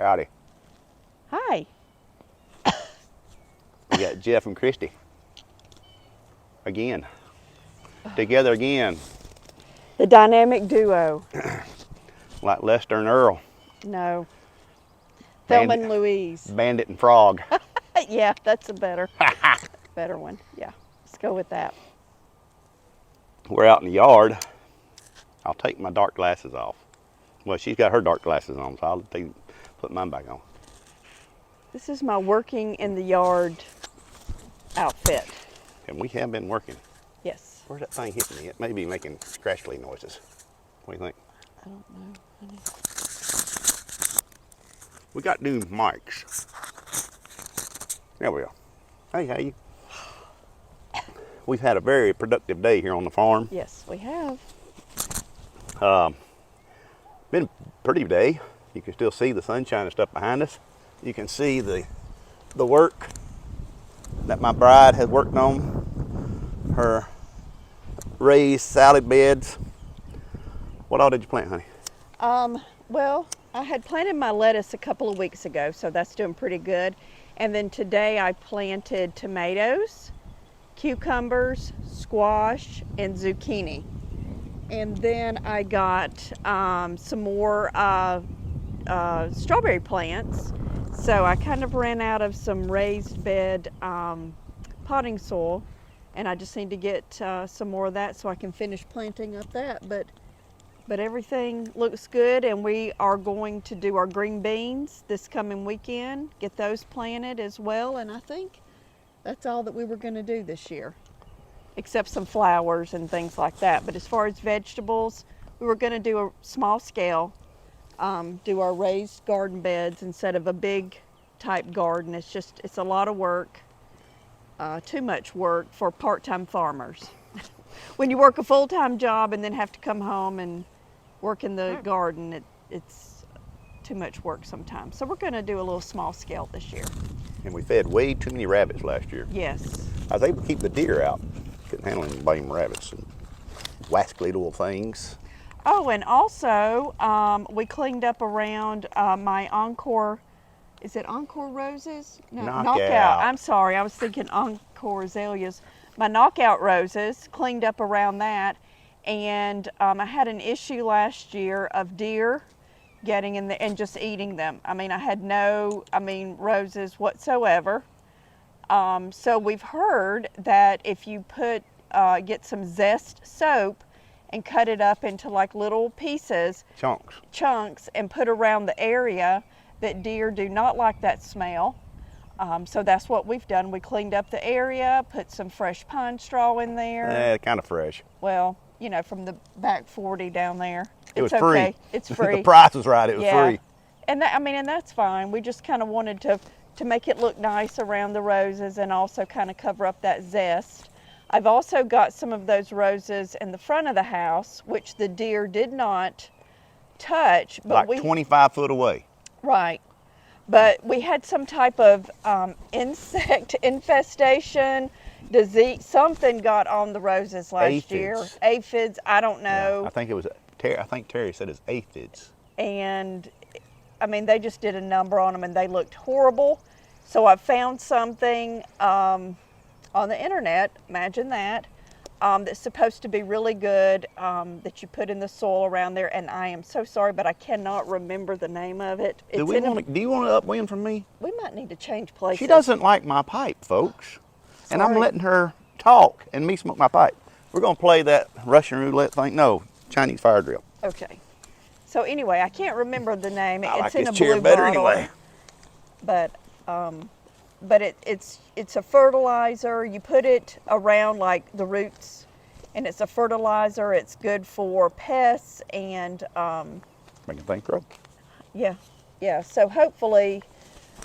Howdy. Hi. We got Jeff and Kristie. Again. Together again. The dynamic duo. Like Lester and Earl. No. Thelma and Louise. Bandit and Frog. Yeah, that's a better one. Yeah, let's go with that. We're out in the yard. I'll take my dark glasses off. Well, she's got her dark glasses on, so I'll put mine back on. This is my working in the yard outfit. And we have been working. Yes. Where's that thing hitting me? It may be making scratchly noises. What do you think? I don't know, honey. We got new mics. There we go. Hey, how you? We've had a very productive day here on the farm. Yes, we have. Been a pretty day. You can still see the sunshine and stuff behind us. You can see the work that my bride has worked on. Her raised salad beds. What all did you plant, honey? Well, I had planted my lettuce a couple of weeks ago, so that's doing pretty good. And then today I planted tomatoes, cucumbers, squash, and zucchini. And then I got some more strawberry plants. So I kind of ran out of some raised bed potting soil, and I just need to get some more of that so I can finish planting up that. But everything looks good, and we are going to do our green beans this coming weekend, get those planted as well, and I think that's all that we were going to do this year, except some flowers and things like that. But as far as vegetables, we were going to do a small scale, do our raised garden beds instead of a big type garden. It's a lot of work, too much work for part-time farmers. When you work a full-time job and then have to come home and work in the garden, it's too much work sometimes. So we're going to do a little small scale this year. And we fed way too many rabbits last year. Yes. I was able to keep the deer out. Couldn't handle any blame rabbits and wascally little things. Oh, and also we cleaned up around my Encore. Is it Encore roses? No, Knockout. I'm sorry, I was thinking Encore azaleas. My Knockout roses, cleaned up around that. And I had an issue last year of deer getting in there and just eating them. I mean, I had no roses whatsoever. So we've heard that if you get some Zest soap and cut it up into like little pieces, chunks, and put around the area, that deer do not like that smell. So that's what we've done. We cleaned up the area, put some fresh pine straw in there. Kind of fresh. Well, you know, from the back 40 down there. It was okay. Free. It's free. The price was right. It was free. And and that's fine. We just kind of wanted to make it look nice around the roses and also kind of cover up that zest. I've also got some of those roses in the front of the house, which the deer did not touch. But like 25 foot away. Right. But we had some type of insect infestation, disease, something got on the roses last year. Aphids, I don't know. Yeah, I think Terry said it's aphids. And I mean, they just did a number on them and they looked horrible. So I found something on the internet, imagine that, that's supposed to be really good, that you put in the soil around there. And I am so sorry, but I cannot remember the name of it. Do you want to upwind from me? We might need to change places. She doesn't like my pipe, folks. Sorry. And I'm letting her talk and me smoke my pipe. We're going to play that Russian roulette thing. No, Chinese fire drill. Okay. So anyway, I can't remember the name. I like it's in this a chair blue better bottle. anyway. But it's a fertilizer. You put it around like the roots, and it's a fertilizer. It's good for pests and Making things grow. Yeah. So hopefully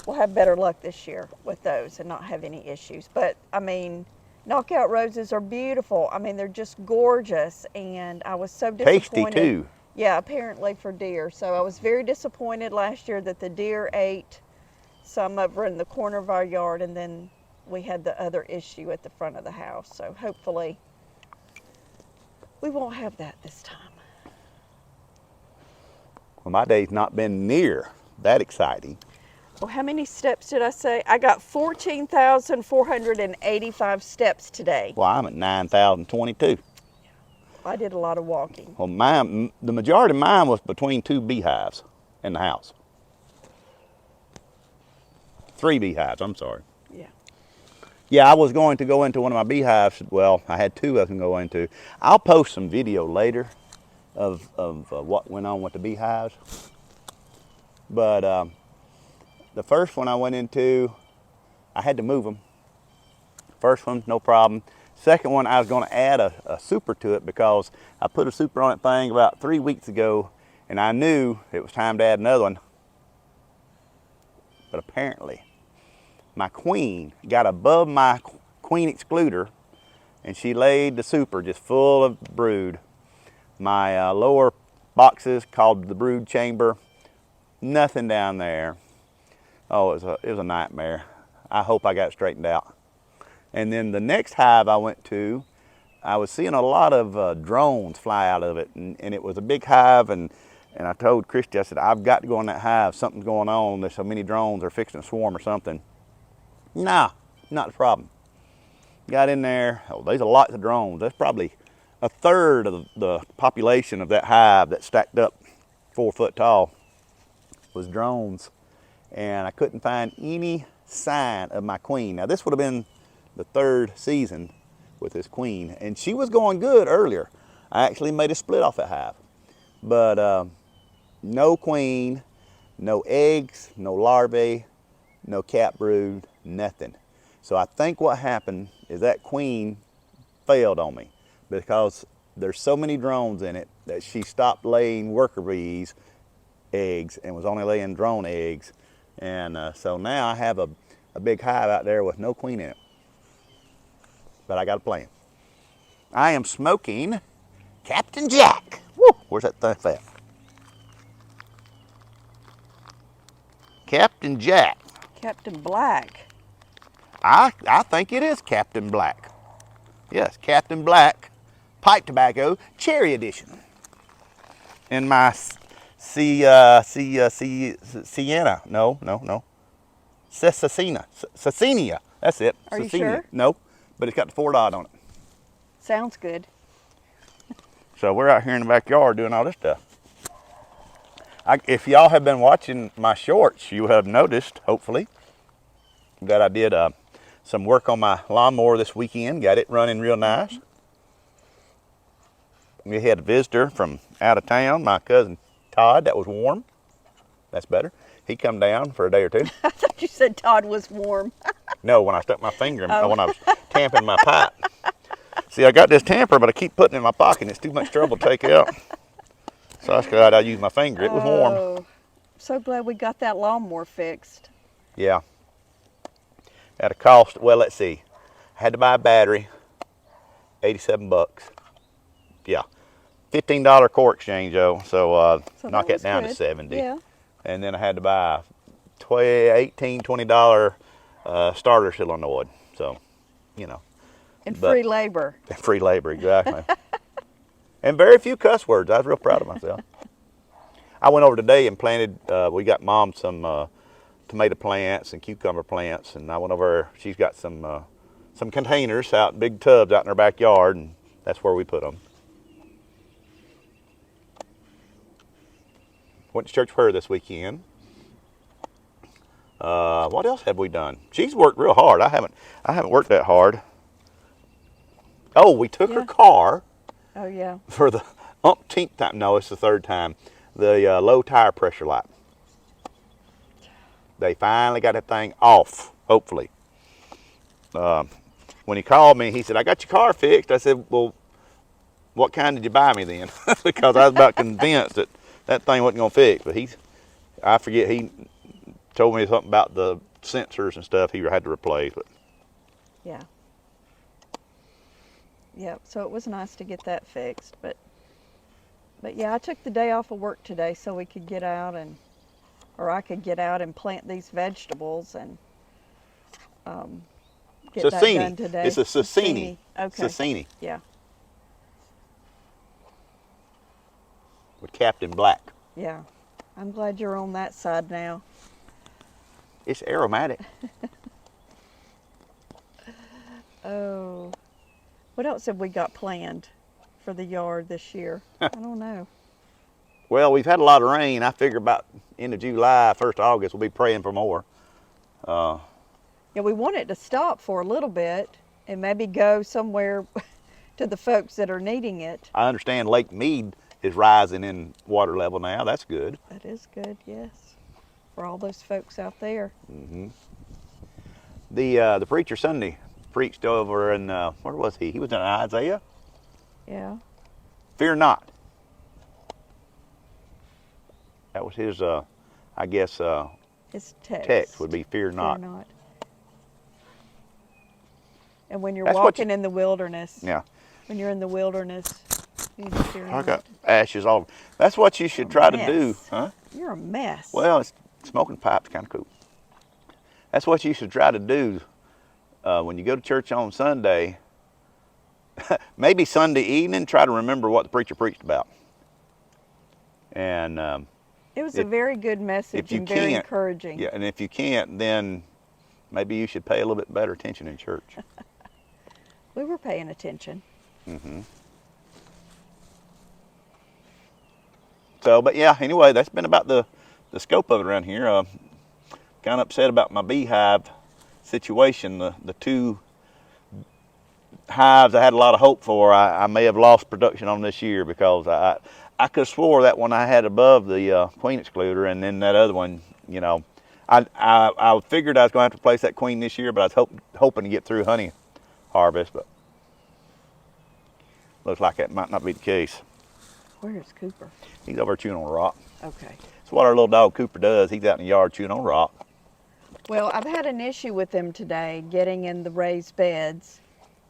we'll have better luck this year with those and not have any issues. But I mean, Knockout roses are beautiful. I mean, they're just gorgeous, and I was so disappointed. Tasty too. Yeah, apparently for deer. So I was very disappointed last year that the deer ate some over in the corner of our yard, and then we had the other issue at the front of the house. So hopefully we won't have that this time. Well, my day's not been near that exciting. Well, how many steps did I say? I got 14,485 steps today. Well, I'm at 9,022. I did a lot of walking. Well, the majority of mine was between 2 beehives in the house. 3 beehives, I'm sorry. Yeah. Yeah, I was going to go into one of my beehives. Well, I had 2 I can go into. I'll post some video later of what went on with the beehives. But the first one I went into, I had to move them. First one, no problem. Second one, I was going to add a super to it because I put a super on that thing about 3 weeks ago, and I knew it was time to add another one. But apparently, my queen got above my queen excluder, and she laid the super just full of brood. My lower boxes called the brood chamber, nothing down there. Oh, it was a nightmare. I hope I got it straightened out. And then the next hive I went to, I was seeing a lot of drones fly out of it, and it was a big hive, and I told Kristie, I said, I've got to go in that hive. Something's going on. There's so many drones are fixing to swarm or something. Nah, not the problem. Got in there. Oh, there's lots of drones. That's probably a third of the population of that hive that stacked up 4 foot tall was drones. And I couldn't find any sign of my queen. Now, this would have been the 3rd season with this queen, and she was going good earlier. I actually made a split off that hive. But no queen, no eggs, no larvae, no cap brood, nothing. So I think what happened is that queen failed on me because there's so many drones in it that she stopped laying worker bees eggs and was only laying drone eggs. And so now I have a big hive out there with no queen in it. But I got a plan. I am smoking Captain Jack. Woo, where's that thing at? Captain Jack. Captain Black. I think it is Captain Black. Yes, Captain Black pipe tobacco cherry edition. In my Sienna. No. Cecinia. That's it. Are you Cecinia. sure? No, but it's got the 4 dot on it. Sounds good. So we're out here in the backyard doing all this stuff. If y'all have been watching my shorts, you have noticed, hopefully, that I did some work on my lawnmower this weekend. Got it running real nice. We had a visitor from out of town, my cousin Todd. That was warm. That's better. He come down for a day or 2. I thought you said Todd was warm. No, when I stuck my finger in, when I was tamping my pipe. See, I got this tamper, but I keep putting it in my pocket, and it's too much trouble to take out. So I was glad I used my finger. It was warm. Oh, so glad we got that lawnmower fixed. Yeah. At a cost, well, let's see. I had to buy a battery, $87. Yeah. $15 core exchange, though, so knock that down to $70. Yeah. And then I had to buy $18, $20 starter solenoid. So, you know. And free labor. Free labor, exactly. And very few cuss words. I was real proud of myself. I went over today and planted, we got Mom some tomato plants and cucumber plants, and I went over, she's got some containers out, big tubs out in her backyard, and that's where we put them. Went to church for her this weekend. What else have we done? She's worked real hard. I haven't worked that hard. Oh, we took her car. Oh, yeah. For the umpteenth time. No, it's the 3rd time. The low tire pressure light. They finally got that thing off, hopefully. When he called me, he said, I got your car fixed. I said, well, what kind did you buy me then? Because I was about convinced that thing wasn't going to fix. But I forget, he told me something about the sensors and stuff he had to replace. But yeah. Yep, so it was nice to get that fixed. But yeah, I took the day off of work today so we could get out or I could get out and plant these vegetables and get that done today. It's a Cecini. Okay. Cecini. Yeah. With Captain Black. Yeah. I'm glad you're on that side now. It's aromatic. Oh, what else have we got planned for the yard this year? I don't know. Well, we've had a lot of rain. I figure about end of July, 1st of August, we'll be praying for more. Yeah, we want it to stop for a little bit and maybe go somewhere to the folks that are needing it. I understand Lake Mead is rising in water level now. That's good. That is good, yes, for all those folks out there. The preacher Sunday preached over in, where was he? He was in Isaiah. Yeah. Fear not. That was his, I guess, His text would be fear not. Fear not. And when you're That's what walking in the wilderness, Yeah. when you're in the wilderness, you need to fear I not. got ashes all. That's what you should try to do, Mess. huh? You're a mess. Well, smoking pipe's kind of cool. That's what you should try to do when you go to church on Sunday. Maybe Sunday evening, try to remember what the preacher preached about. And it was a very good message and very encouraging. Yeah, and if you can't, then maybe you should pay a little bit better attention in church. We were paying attention. So, but yeah, anyway, that's been about the scope of it around here. Kind of upset about my beehive situation. The two hives I had a lot of hope for, I may have lost production on this year because I could have swore that one I had above the queen excluder, and then that other one, you know, I figured I was going to have to replace that queen this year, but I was hoping to get through honey harvest, but looks like that might not be the case. Where is Cooper? He's over chewing on a rock. Okay. That's what our little dog Cooper does. He's out in the yard chewing on a rock. Well, I've had an issue with them today getting in the raised beds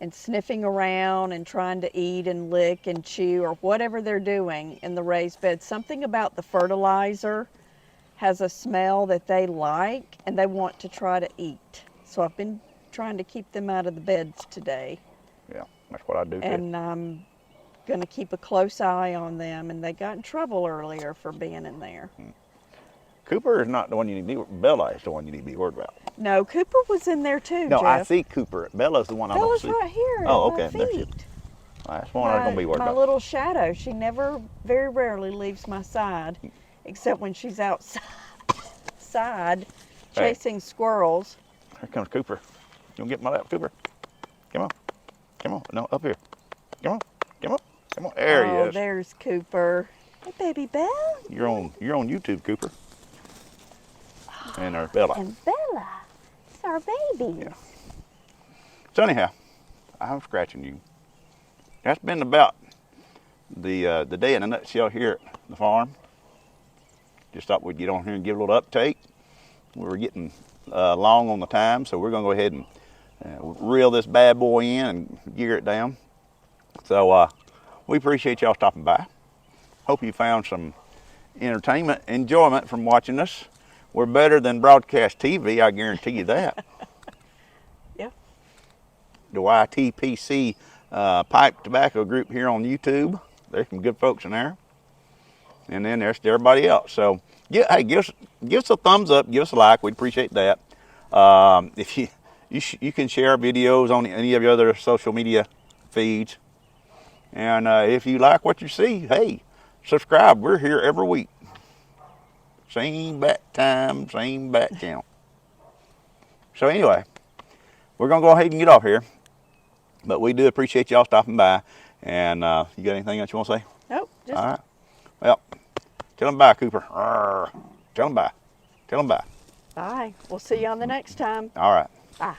and sniffing around and trying to eat and lick and chew or whatever they're doing in the raised beds. Something about the fertilizer has a smell that they like and they want to try to eat. So I've been trying to keep them out of the beds today. Yeah, that's what I do too. And I'm going to keep a close eye on them, and they got in trouble earlier for being in there. Cooper is not the one you need to be. Bella is the one you need to be worried about. No, Cooper was in there too, No, Jeff. I see Cooper. Bella's the one I don't Bella's see. right here Oh, at my okay. There she is. feet. That's one I'm going to be worried My about. little shadow. She never, very rarely leaves my side, except when she's outside chasing squirrels. Here comes Cooper. You want to get in my lap, Cooper? Come on. Come on. No, up here. Come on. Come on. Come on. There he is. There's Cooper. Hey, baby Belle. You're on YouTube, Cooper. And there's Bella. And Bella. It's our baby. Yeah. So anyhow, I'm scratching you. That's been about the day in a nutshell here at the farm. Just thought we'd get on here and give a little update. We were getting long on the time, so we're going to go ahead and reel this bad boy in and gear it down. So we appreciate y'all stopping by. Hope you found some entertainment, enjoyment from watching us. We're better than broadcast TV, I guarantee you that. Yeah. The YTPC Pipe Tobacco Group here on YouTube. There's some good folks in there. And then there's everybody else. So, yeah, hey, give us a thumbs up, give us a like. We'd appreciate that. If you can share videos on any of your other social media feeds. And if you like what you see, hey, subscribe. We're here every week. Same bat time, same bat count. So anyway, we're going to go ahead and get off here. But we do appreciate y'all stopping by. And you got anything else you want to say? Nope. Just All right. Well, tell them bye, Cooper. Arr. Tell them bye. Tell them bye. bye. We'll see you on the next time. All right. Bye.